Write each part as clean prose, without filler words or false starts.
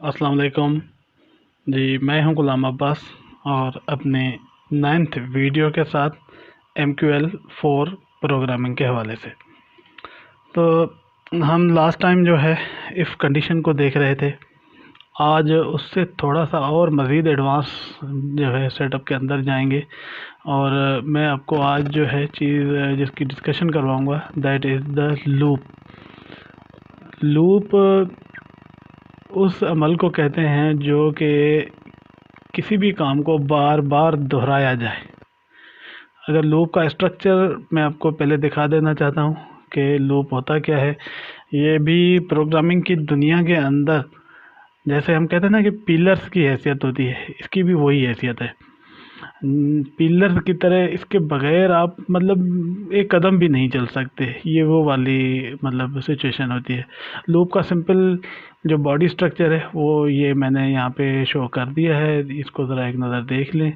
अस्सलाम वालेकुम जी। मैं हूं गुलाम अब्बास और अपने 9th वीडियो के साथ MQL4 प्रोग्रामिंग के हवाले से। तो हम लास्ट टाइम जो है इफ़ कंडीशन को देख रहे थे। आज उससे थोड़ा सा और मज़ीद एडवांस जो है सेटअप के अंदर जाएंगे और मैं आपको आज जो है चीज़ जिसकी डिस्कशन करवाऊंगा that is the loop. Loop उस अमल को कहते हैं जो कि किसी भी काम को बार बार दोहराया जाए। अगर लूप का स्ट्रक्चर मैं आपको पहले दिखा देना चाहता हूँ कि लूप होता क्या है। ये भी प्रोग्रामिंग की दुनिया के अंदर जैसे हम कहते हैं ना कि पिलर्स की हैसियत होती है, इसकी भी वही हैसियत है। पिलर्स की तरह इसके बगैर आप मतलब एक कदम भी नहीं चल सकते। ये वो वाली मतलब सिचुएशन होती है। लूप का सिंपल जो बॉडी स्ट्रक्चर है वो ये मैंने यहाँ पे शो कर दिया है, इसको ज़रा एक नज़र देख लें।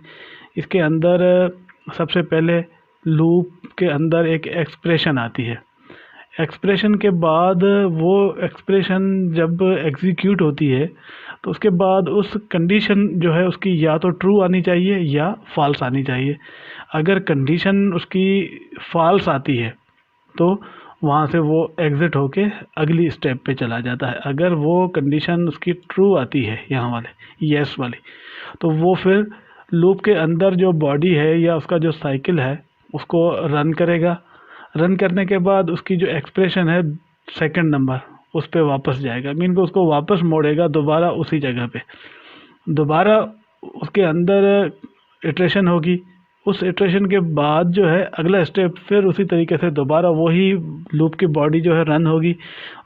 इसके अंदर सबसे पहले लूप के अंदर एक एक्सप्रेशन आती है। एक्सप्रेशन के बाद वो एक्सप्रेशन जब एग्जीक्यूट होती है तो उसके बाद उस कंडीशन जो है उसकी या तो ट्रू आनी चाहिए या फॉल्स आनी चाहिए। अगर कंडीशन उसकी फॉल्स आती है तो वहाँ से वो एग्ज़िट होके अगली स्टेप पे चला जाता है। अगर वो कंडीशन उसकी ट्रू आती है यहाँ वाले येस वाली, तो वो फिर लूप के अंदर जो बॉडी है या उसका जो साइकिल है उसको रन करेगा। रन करने के बाद उसकी जो एक्सप्रेशन है सेकंड नंबर उस पर वापस जाएगा, मीन को उसको वापस मोड़ेगा दोबारा उसी जगह पे। दोबारा उसके अंदर इटरेशन होगी। उस इटरेशन के बाद जो है अगला स्टेप फिर उसी तरीके से दोबारा वही लूप की बॉडी जो है रन होगी।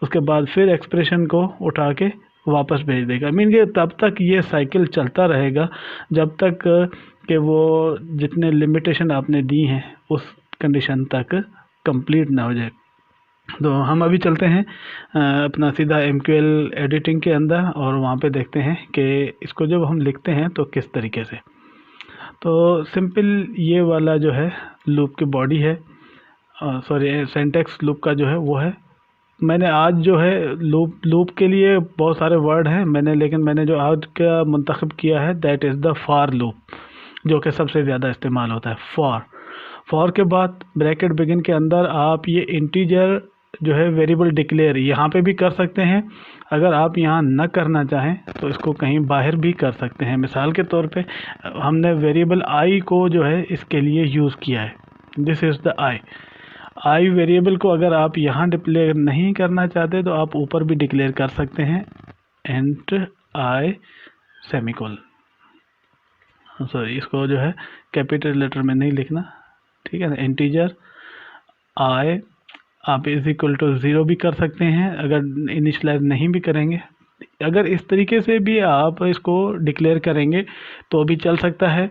उसके बाद फिर एक्सप्रेशन को उठा के वापस भेज देगा। मीन के तब तक ये साइकिल चलता रहेगा जब तक कि वो जितने लिमिटेशन आपने दी हैं उस कंडीशन तक कंप्लीट ना हो जाए। तो हम अभी चलते हैं अपना सीधा MQL एडिटिंग के अंदर और वहाँ पे देखते हैं कि इसको जब हम लिखते हैं तो किस तरीके से। तो सिंपल ये वाला जो है लूप की बॉडी है, सॉरी सिंटैक्स लूप का जो है वो है। मैंने आज जो है लूप के लिए बहुत सारे वर्ड हैं लेकिन मैंने जो आज का मुंतखब किया है that is the for loop, जो कि सबसे ज़्यादा इस्तेमाल होता है। फॉर के बाद ब्रैकेट बिगिन के अंदर आप ये इंटीजर जो है वेरिएबल डिक्लेयर यहाँ पे भी कर सकते हैं। अगर आप यहाँ न करना चाहें तो इसको कहीं बाहर भी कर सकते हैं। मिसाल के तौर पे हमने वेरिएबल आई को जो है इसके लिए यूज़ किया है। This is the I variable को अगर आप यहाँ डिक्लेयर नहीं करना चाहते तो आप ऊपर भी डिक्लेयर कर सकते हैं एंट आई सेमीकोलन। सॉरी, इसको जो है कैपिटल लेटर में नहीं लिखना, ठीक है ना। इंटीजर आई आप इज इक्वल टू 0 भी कर सकते हैं अगर इनिशलाइज नहीं भी करेंगे। अगर इस तरीके से भी आप इसको डिक्लेयर करेंगे तो भी चल सकता है।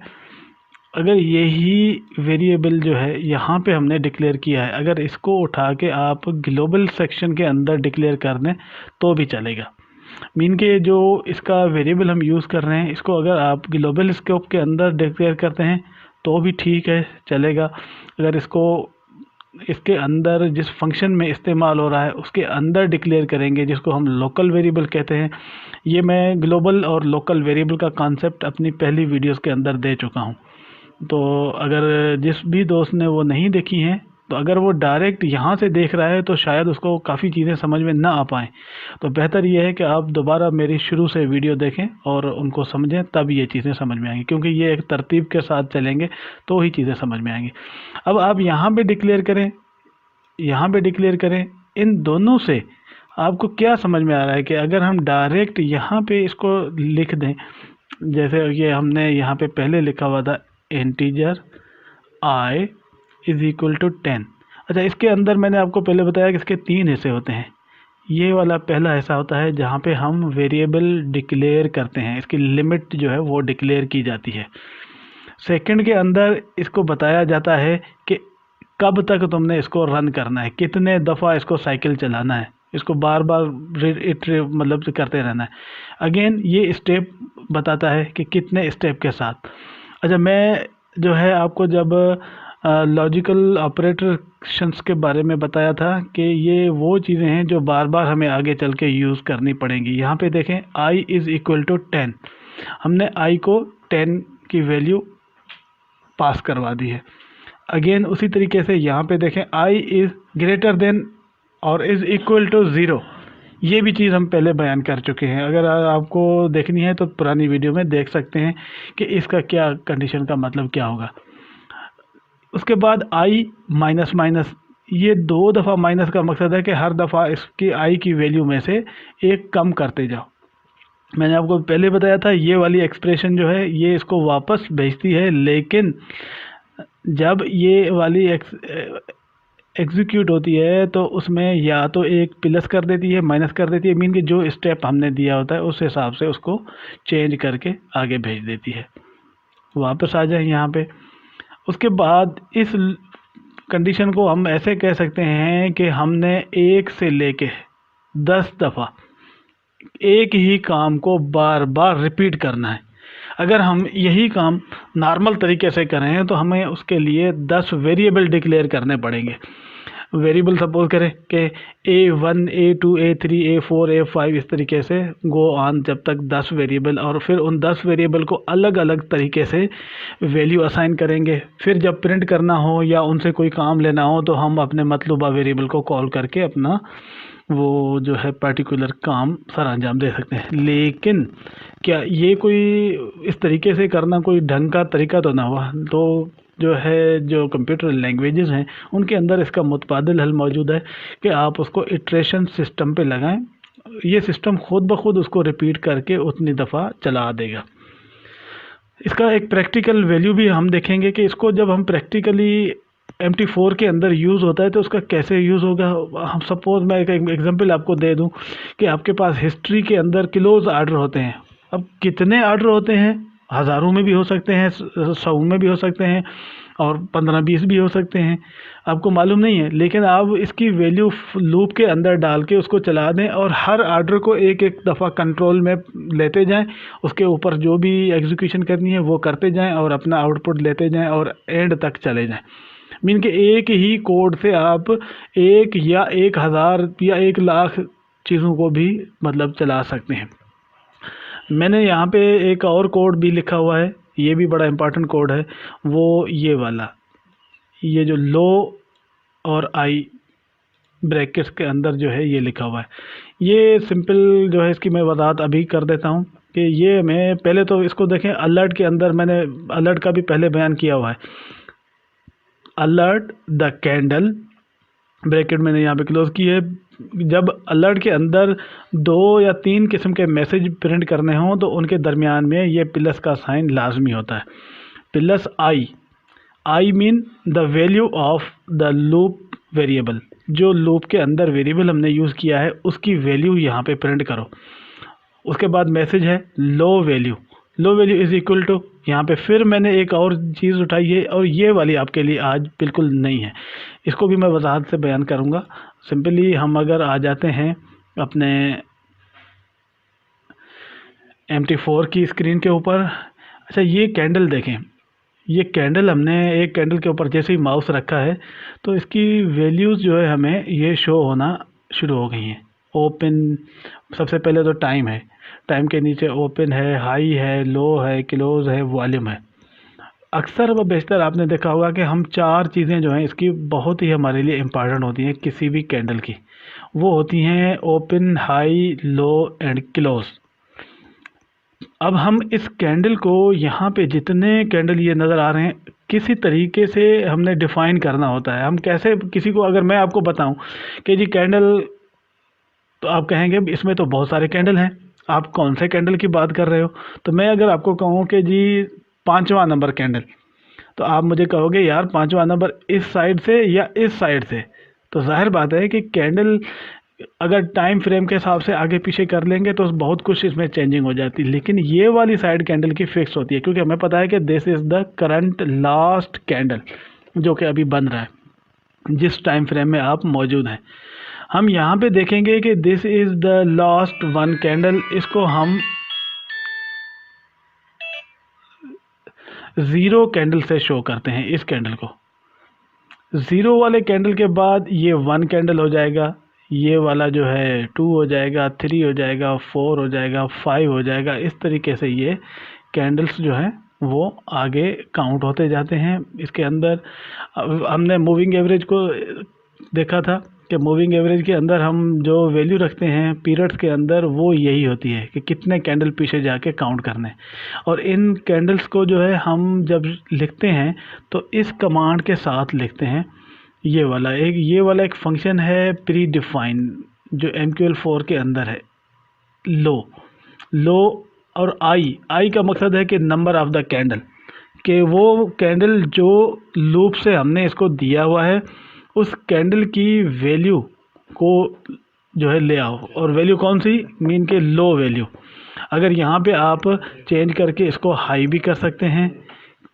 अगर यही वेरिएबल जो है यहाँ पे हमने डिक्लेयर किया है, अगर इसको उठा के आप ग्लोबल सेक्शन के अंदर डिक्लेयर कर दें तो भी चलेगा। मीन के जो इसका वेरिएबल हम यूज़ कर रहे हैं इसको अगर आप ग्लोबल स्कोप के अंदर डिक्लेयर करते हैं तो भी ठीक है, चलेगा। अगर इसको इसके अंदर जिस फंक्शन में इस्तेमाल हो रहा है उसके अंदर डिक्लेयर करेंगे जिसको हम लोकल वेरिएबल कहते हैं। ये मैं ग्लोबल और लोकल वेरिएबल का कॉन्सेप्ट अपनी पहली वीडियोस के अंदर दे चुका हूँ। तो अगर जिस भी दोस्त ने वो नहीं देखी हैं तो अगर वो डायरेक्ट यहाँ से देख रहा है तो शायद उसको काफ़ी चीज़ें समझ में ना आ पाएँ। तो बेहतर ये है कि आप दोबारा मेरी शुरू से वीडियो देखें और उनको समझें, तब ये चीज़ें समझ में आएंगी, क्योंकि ये एक तरतीब के साथ चलेंगे तो ही चीज़ें समझ में आएंगी। अब आप यहाँ पे डिक्लेयर करें, यहाँ पे डिक्लेयर करें, इन दोनों से आपको क्या समझ में आ रहा है कि अगर हम डायरेक्ट यहाँ पे इसको लिख दें, जैसे ये हमने यहाँ पे पहले लिखा हुआ था integer I is equal to 10। अच्छा, इसके अंदर मैंने आपको पहले बताया कि इसके 3 हिस्से होते हैं। ये वाला पहला हिस्सा होता है जहाँ पे हम वेरिएबल डिक्लेयर करते हैं, इसकी लिमिट जो है वो डिक्लेयर की जाती है। सेकंड के अंदर इसको बताया जाता है कि कब तक तुमने इसको रन करना है, कितने दफ़ा इसको साइकिल चलाना है, इसको बार बार मतलब करते रहना है। अगेन ये स्टेप बताता है कि कितने स्टेप के साथ। अच्छा, मैं जो है आपको जब लॉजिकल ऑपरेशंस के बारे में बताया था कि ये वो चीज़ें हैं जो बार बार हमें आगे चल के यूज़ करनी पड़ेंगी। यहाँ पे देखें i इज़ इक्वल टू 10, हमने i को 10 की वैल्यू पास करवा दी है। अगेन उसी तरीके से यहाँ पे देखें i इज़ ग्रेटर देन और इज़ इक्वल टू 0, ये भी चीज़ हम पहले बयान कर चुके हैं। अगर आपको देखनी है तो पुरानी वीडियो में देख सकते हैं कि इसका क्या कंडीशन का मतलब क्या होगा। उसके बाद i माइनस माइनस, ये 2 दफ़ा माइनस का मकसद है कि हर दफ़ा इसकी i की वैल्यू में से एक कम करते जाओ। मैंने आपको पहले बताया था ये वाली एक्सप्रेशन जो है ये इसको वापस भेजती है, लेकिन जब ये वाली एग्जीक्यूट होती है तो उसमें या तो एक प्लस कर देती है, माइनस कर देती है, मीन कि जो स्टेप हमने दिया होता है उस हिसाब से उसको चेंज करके आगे भेज देती है। वापस आ जाए यहाँ पे। उसके बाद इस कंडीशन को हम ऐसे कह सकते हैं कि हमने 1 से लेके 10 दफ़ा एक ही काम को बार बार रिपीट करना है। अगर हम यही काम नॉर्मल तरीके से करें तो हमें उसके लिए 10 वेरिएबल डिक्लेयर करने पड़ेंगे। वेरिएबल सपोज करें कि A1 A2 A3 A4 A5 इस तरीके से गो ऑन, जब तक 10 वेरिएबल, और फिर उन 10 वेरिएबल को अलग अलग तरीके से वैल्यू असाइन करेंगे। फिर जब प्रिंट करना हो या उनसे कोई काम लेना हो तो हम अपने मतलूबा वेरिएबल को कॉल करके अपना वो जो है पर्टिकुलर काम सर अंजाम दे सकते हैं। लेकिन क्या ये कोई इस तरीके से करना कोई ढंग का तरीका तो ना हुआ? तो जो है जो कंप्यूटर लैंग्वेजेस हैं उनके अंदर इसका मुतबादिल हल मौजूद है कि आप उसको इटरेशन सिस्टम पे लगाएं, ये सिस्टम खुद ब खुद उसको रिपीट करके उतनी दफ़ा चला देगा। इसका एक प्रैक्टिकल वैल्यू भी हम देखेंगे कि इसको जब हम प्रैक्टिकली MT4 के अंदर यूज़ होता है तो उसका कैसे यूज़ होगा। हम सपोज़ मैं एक एग्जांपल आपको दे दूं कि आपके पास हिस्ट्री के अंदर किलोज आर्डर होते हैं। अब कितने आर्डर होते हैं? हज़ारों में भी हो सकते हैं, 100 में भी हो सकते हैं, और 15-20 भी हो सकते हैं, आपको मालूम नहीं है। लेकिन आप इसकी वैल्यू लूप के अंदर डाल के उसको चला दें और हर आर्डर को एक एक दफ़ा कंट्रोल में लेते जाएं, उसके ऊपर जो भी एग्जीक्यूशन करनी है वो करते जाएं और अपना आउटपुट लेते जाएं और एंड तक चले जाएं। मीन कि एक ही कोड से आप 1 या 1000 या 1 लाख चीज़ों को भी मतलब चला सकते हैं। मैंने यहाँ पे एक और कोड भी लिखा हुआ है, ये भी बड़ा इम्पोर्टेंट कोड है, वो ये वाला, ये जो लो और आई ब्रैकेट्स के अंदर जो है ये लिखा हुआ है। ये सिंपल जो है इसकी मैं वजाहत अभी कर देता हूँ कि ये मैं पहले तो इसको देखें, अलर्ट के अंदर मैंने अलर्ट का भी पहले बयान किया हुआ है। अलर्ट द कैंडल, ब्रैकेट मैंने यहाँ पे क्लोज की है। जब अलर्ट के अंदर 2 या 3 किस्म के मैसेज प्रिंट करने हों तो उनके दरमियान में ये प्लस का साइन लाजमी होता है। Plus I mean the value of the loop variable, जो लूप के अंदर वेरिएबल हमने यूज़ किया है उसकी वैल्यू यहाँ पे प्रिंट करो। उसके बाद मैसेज है low value is equal to, यहाँ पे फिर मैंने एक और चीज़ उठाई है और ये वाली आपके लिए आज बिल्कुल नहीं है, इसको भी मैं वजाहत से बयान करूँगा। सिंपली हम अगर आ जाते हैं अपने MT4 की स्क्रीन के ऊपर। अच्छा, ये कैंडल देखें, ये कैंडल हमने एक कैंडल के ऊपर जैसे ही माउस रखा है तो इसकी वैल्यूज़ जो है हमें ये शो होना शुरू हो गई हैं। ओपन, सबसे पहले तो टाइम है, टाइम के नीचे ओपन है, हाई है, लो है, क्लोज है, वॉल्यूम है। अक्सर व बेशतर आपने देखा होगा कि हम 4 चीज़ें जो हैं इसकी बहुत ही हमारे लिए इम्पॉर्टेंट होती हैं किसी भी कैंडल की, वो होती हैं open, high, low and close. अब हम इस कैंडल को यहाँ पे जितने कैंडल ये नज़र आ रहे हैं किसी तरीके से हमने डिफ़ाइन करना होता है। हम कैसे किसी को, अगर मैं आपको बताऊं कि जी कैंडल, तो आप कहेंगे इसमें तो बहुत सारे कैंडल हैं, आप कौन से कैंडल की बात कर रहे हो? तो मैं अगर आपको कहूँ कि जी 5वां नंबर कैंडल, तो आप मुझे कहोगे यार 5वां नंबर इस साइड से या इस साइड से। तो जाहिर बात है कि कैंडल अगर टाइम फ्रेम के हिसाब से आगे पीछे कर लेंगे तो बहुत कुछ इसमें चेंजिंग हो जाती है, लेकिन ये वाली साइड कैंडल की फिक्स होती है, क्योंकि हमें पता है कि this is the current last candle जो कि अभी बन रहा है जिस टाइम फ्रेम में आप मौजूद हैं। हम यहाँ पे देखेंगे कि this is the last one candle, इसको हम 0 कैंडल से शो करते हैं इस कैंडल को। ज़ीरो वाले कैंडल के बाद ये 1 कैंडल हो जाएगा, ये वाला जो है 2 हो जाएगा, 3 हो जाएगा, 4 हो जाएगा, 5 हो जाएगा। इस तरीके से ये कैंडल्स जो हैं वो आगे काउंट होते जाते हैं। इसके अंदर हमने मूविंग एवरेज को देखा था कि मूविंग एवरेज के अंदर हम जो वैल्यू रखते हैं पीरियड्स के अंदर, वो यही होती है कि कितने कैंडल पीछे जाके काउंट करने। और इन कैंडल्स को जो है हम जब लिखते हैं तो इस कमांड के साथ लिखते हैं। ये वाला एक फंक्शन है प्री डिफाइन जो MQL4 के अंदर है। लो और आई का मकसद है कि नंबर ऑफ द कैंडल, कि वो कैंडल जो लूप से हमने इसको दिया हुआ है उस कैंडल की वैल्यू को जो है ले आओ। और वैल्यू कौन सी, मीन के लो वैल्यू। अगर यहाँ पे आप चेंज करके इसको हाई भी कर सकते हैं,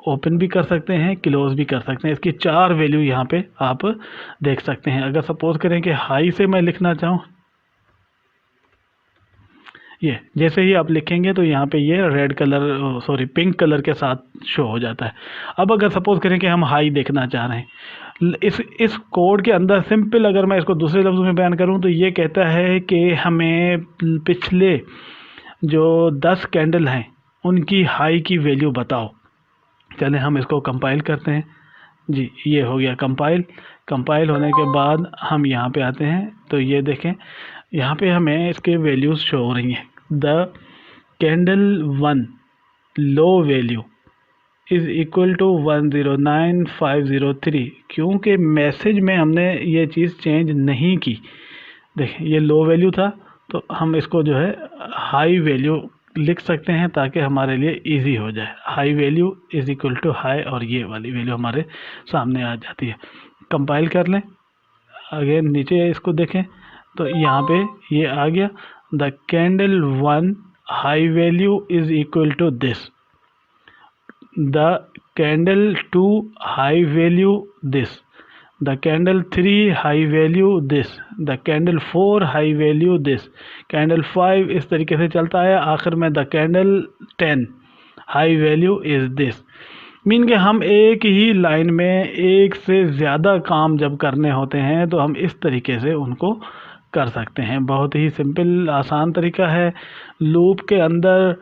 ओपन भी कर सकते हैं, क्लोज भी कर सकते हैं। इसकी 4 वैल्यू यहाँ पे आप देख सकते हैं। अगर सपोज करें कि हाई से मैं लिखना चाहूँ, ये जैसे ही आप लिखेंगे तो यहाँ पे ये रेड कलर पिंक कलर के साथ शो हो जाता है। अब अगर सपोज करें कि हम हाई देखना चाह रहे हैं, इस कोड के अंदर सिंपल अगर मैं इसको दूसरे लफ्ज़ों में बयान करूँ तो ये कहता है कि हमें पिछले जो 10 कैंडल हैं उनकी हाई की वैल्यू बताओ। चलें हम इसको कंपाइल करते हैं। जी, ये हो गया कंपाइल होने के बाद हम यहाँ पे आते हैं तो ये देखें यहाँ पे हमें इसके वैल्यूज़ शो हो रही हैं। The candle 1 low value is equal to 109503, क्योंकि मैसेज में हमने ये चीज़ चेंज नहीं की। देखें ये लो वैल्यू था तो हम इसको जो है हाई वैल्यू लिख सकते हैं ताकि हमारे लिए इजी हो जाए। High value is equal to high और ये वाली वैल्यू हमारे सामने आ जाती है। कंपाइल कर लें, अगेन नीचे इसको देखें तो यहाँ पे ये आ गया। The candle 1 high value is equal to this, the candle 2 high value this, the candle 3 high value this, the candle 4 high value this, candle 5 इस तरीके से चलता है। आखिर में the candle 10 high value is this. Mean कि हम एक ही लाइन में एक से ज़्यादा काम जब करने होते हैं तो हम इस तरीके से उनको कर सकते हैं। बहुत ही सिंपल आसान तरीका है। लूप के अंदर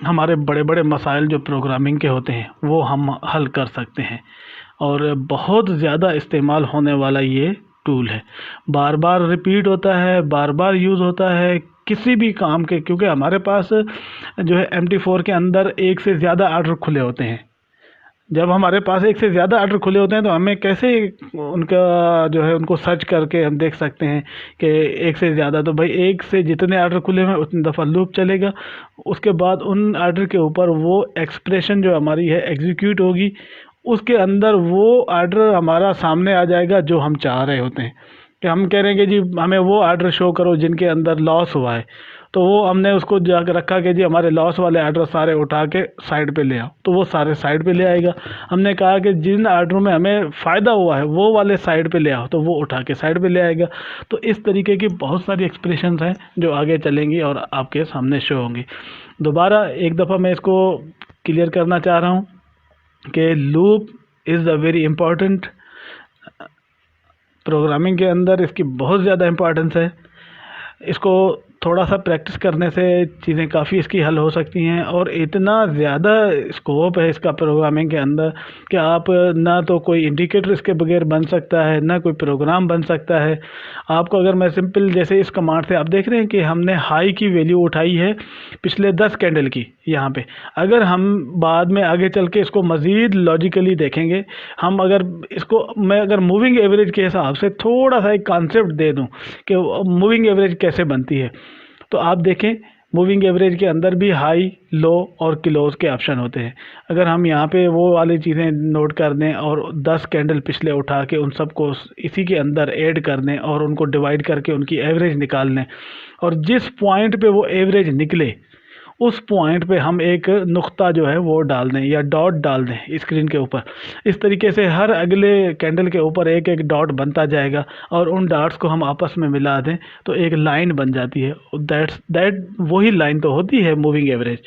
हमारे बड़े बड़े मसाइल जो प्रोग्रामिंग के होते हैं वो हम हल कर सकते हैं और बहुत ज़्यादा इस्तेमाल होने वाला ये टूल है। बार बार रिपीट होता है, बार बार यूज़ होता है किसी भी काम के, क्योंकि हमारे पास जो है MT4 के अंदर एक से ज़्यादा आर्डर खुले होते हैं। जब हमारे पास एक से ज़्यादा आर्डर खुले होते हैं तो हमें कैसे उनका जो है उनको सर्च करके हम देख सकते हैं कि एक से ज़्यादा, तो भाई एक से जितने आर्डर खुले हुए उतनी दफ़ा लूप चलेगा। उसके बाद उन आर्डर के ऊपर वो एक्सप्रेशन जो हमारी है एग्जीक्यूट होगी, उसके अंदर वो आर्डर हमारा सामने आ जाएगा जो हम चाह रहे होते हैं। कि हम कह रहे हैं कि जी हमें वो आर्डर शो करो जिनके अंदर लॉस हुआ है, तो वो हमने उसको जाकर रखा कि जी हमारे लॉस वाले आर्डर सारे उठा के साइड पे ले आओ, तो वो सारे साइड पे ले आएगा। हमने कहा कि जिन आर्डरों में हमें फ़ायदा हुआ है वो वाले साइड पे ले आओ, तो वो उठा के साइड पे ले आएगा। तो इस तरीके की बहुत सारी एक्सप्रेशंस हैं जो आगे चलेंगी और आपके सामने शो होंगी। दोबारा एक दफ़ा मैं इसको क्लियर करना चाह रहा हूँ कि loop is a very important, programming के अंदर इसकी बहुत ज़्यादा इम्पोर्टेंस है। इसको थोड़ा सा प्रैक्टिस करने से चीज़ें काफ़ी इसकी हल हो सकती हैं और इतना ज़्यादा स्कोप है इसका प्रोग्रामिंग के अंदर कि आप ना तो कोई इंडिकेटर इसके बगैर बन सकता है, ना कोई प्रोग्राम बन सकता है। आपको अगर मैं सिंपल जैसे इस कमांड से आप देख रहे हैं कि हमने हाई की वैल्यू उठाई है पिछले 10 कैंडल की यहाँ पे। अगर हम बाद में आगे चल के इसको मज़ीद लॉजिकली देखेंगे, हम अगर इसको मैं अगर मूविंग एवरेज के हिसाब से थोड़ा सा एक कॉन्सेप्ट दे दूँ कि मूविंग एवरेज कैसे बनती है, तो आप देखें मूविंग एवरेज के अंदर भी हाई, लो और क्लोज के ऑप्शन होते हैं। अगर हम यहाँ पे वो वाली चीज़ें नोट कर दें और 10 कैंडल पिछले उठा के उन सबको इसी के अंदर ऐड कर दें और उनको डिवाइड करके उनकी एवरेज निकाल लें, और जिस पॉइंट पे वो एवरेज निकले उस पॉइंट पे हम एक नुक्ता जो है वो डाल दें या डॉट डाल दें स्क्रीन के ऊपर। इस तरीके से हर अगले कैंडल के ऊपर एक एक डॉट बनता जाएगा और उन डॉट्स को हम आपस में मिला दें तो एक लाइन बन जाती है। दैट वही लाइन तो होती है मूविंग एवरेज।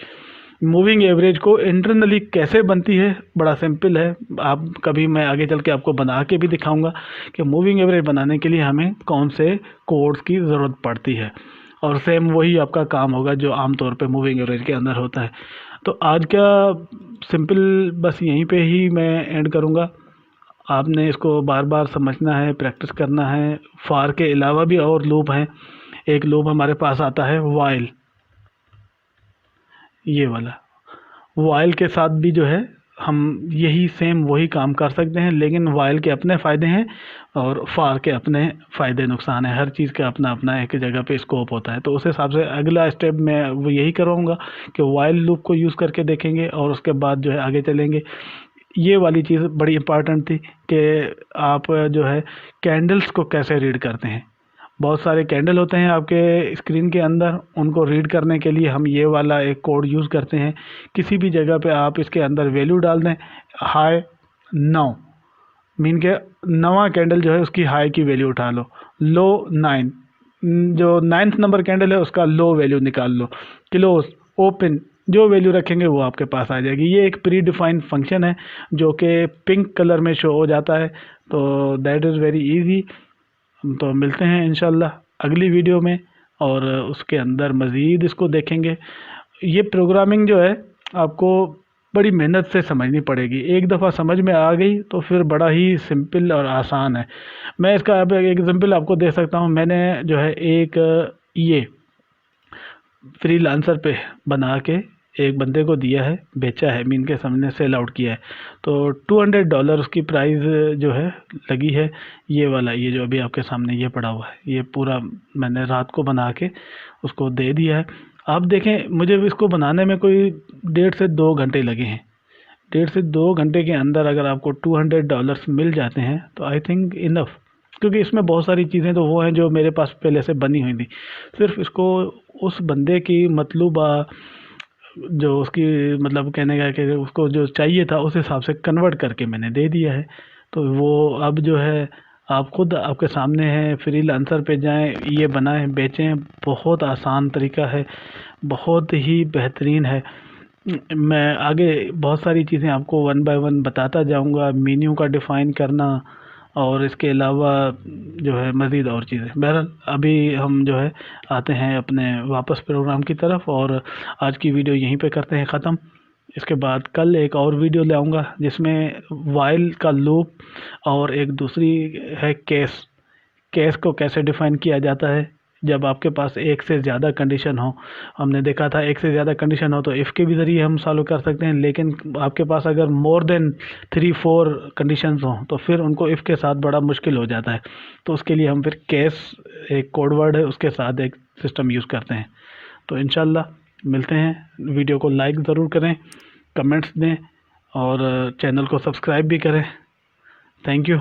मूविंग एवरेज को इंटरनली कैसे बनती है, बड़ा सिंपल है। आप कभी मैं आगे चल के आपको बना के भी दिखाऊंगा कि मूविंग एवरेज बनाने के लिए हमें कौन से कोड्स की ज़रूरत पड़ती है, और सेम वही आपका काम होगा जो आमतौर पे मूविंग एवरेज के अंदर होता है। तो आज का सिंपल बस यहीं पे ही मैं एंड करूँगा। आपने इसको बार बार समझना है, प्रैक्टिस करना है। फार के अलावा भी और लूप हैं। एक लूप हमारे पास आता है वाइल, ये वाला। वाइल के साथ भी जो है हम यही सेम वही काम कर सकते हैं, लेकिन वाइल के अपने फ़ायदे हैं और फार के अपने फ़ायदे नुकसान हैं। हर चीज़ का अपना अपना एक जगह पे स्कोप होता है। तो उस हिसाब से अगला स्टेप मैं वो यही कराऊंगा कि वाइल लूप को यूज़ करके देखेंगे और उसके बाद जो है आगे चलेंगे। ये वाली चीज़ बड़ी इंपॉर्टेंट थी कि आप जो है कैंडल्स को कैसे रीड करते हैं। बहुत सारे कैंडल होते हैं आपके स्क्रीन के अंदर, उनको रीड करने के लिए हम ये वाला एक कोड यूज़ करते हैं। किसी भी जगह पे आप इसके अंदर वैल्यू डाल दें, हाई 9 मीन के 9वां कैंडल जो है उसकी हाई की वैल्यू उठा लो, लो 9, जो 9th नंबर कैंडल है उसका लो वैल्यू निकाल लो, क्लोज, ओपन, जो वैल्यू रखेंगे वो आपके पास आ जाएगी। ये एक प्री डिफाइंड फंक्शन है जो कि पिंक कलर में शो हो जाता है। तो दैट इज़ वेरी इजी। तो मिलते हैं इंशाल्लाह अगली वीडियो में, और उसके अंदर मज़ीद इसको देखेंगे। ये प्रोग्रामिंग जो है आपको बड़ी मेहनत से समझनी पड़ेगी। एक दफ़ा समझ में आ गई तो फिर बड़ा ही सिंपल और आसान है। मैं इसका अब एक एग्जांपल आपको दे सकता हूँ। मैंने जो है एक ये फ्रीलांसर पे बना के एक बंदे को दिया है, बेचा है, मीन के सामने सेल आउट किया है। तो $200 उसकी प्राइस जो है लगी है। ये वाला, ये जो अभी आपके सामने ये पड़ा हुआ है, ये पूरा मैंने रात को बना के उसको दे दिया है। आप देखें, मुझे इसको बनाने में कोई 1.5 से 2 घंटे लगे हैं। 1.5 से 2 घंटे के अंदर अगर आपको $200 मिल जाते हैं तो आई थिंक इनफ, क्योंकि इसमें बहुत सारी चीज़ें तो वो हैं जो मेरे पास पहले से बनी हुई थी। सिर्फ इसको उस बंदे की मतलूबा, जो उसकी मतलब कहने का कि उसको जो चाहिए था उस हिसाब से कन्वर्ट करके मैंने दे दिया है। तो वो अब जो है आप खुद आपके सामने है, फ्रीलांसर पे जाएं, ये बनाएं, बेचें। बहुत आसान तरीका है, बहुत ही बेहतरीन है। मैं आगे बहुत सारी चीज़ें आपको वन बाय वन बताता जाऊंगा, मेन्यू का डिफ़ाइन करना और इसके अलावा जो है मज़ीद और चीज़ें। बहरहाल अभी हम जो है आते हैं अपने वापस प्रोग्राम की तरफ, और आज की वीडियो यहीं पे करते हैं ख़त्म। इसके बाद कल एक और वीडियो ले आऊँगा जिसमें वाइल का लूप और एक दूसरी है केस। केस को कैसे डिफ़ाइन किया जाता है जब आपके पास एक से ज़्यादा कंडीशन हो। हमने देखा था एक से ज़्यादा कंडीशन हो तो इफ़ के भी ज़रिए हम सॉल्व कर सकते हैं, लेकिन आपके पास अगर मोर देन 3-4 कंडीशंस हों तो फिर उनको इफ़ के साथ बड़ा मुश्किल हो जाता है। तो उसके लिए हम फिर केस, एक कोड वर्ड है, उसके साथ एक सिस्टम यूज़ करते हैं। तो इंशाल्लाह मिलते हैं। वीडियो को लाइक ज़रूर करें, कमेंट्स दें और चैनल को सब्सक्राइब भी करें। Thank you.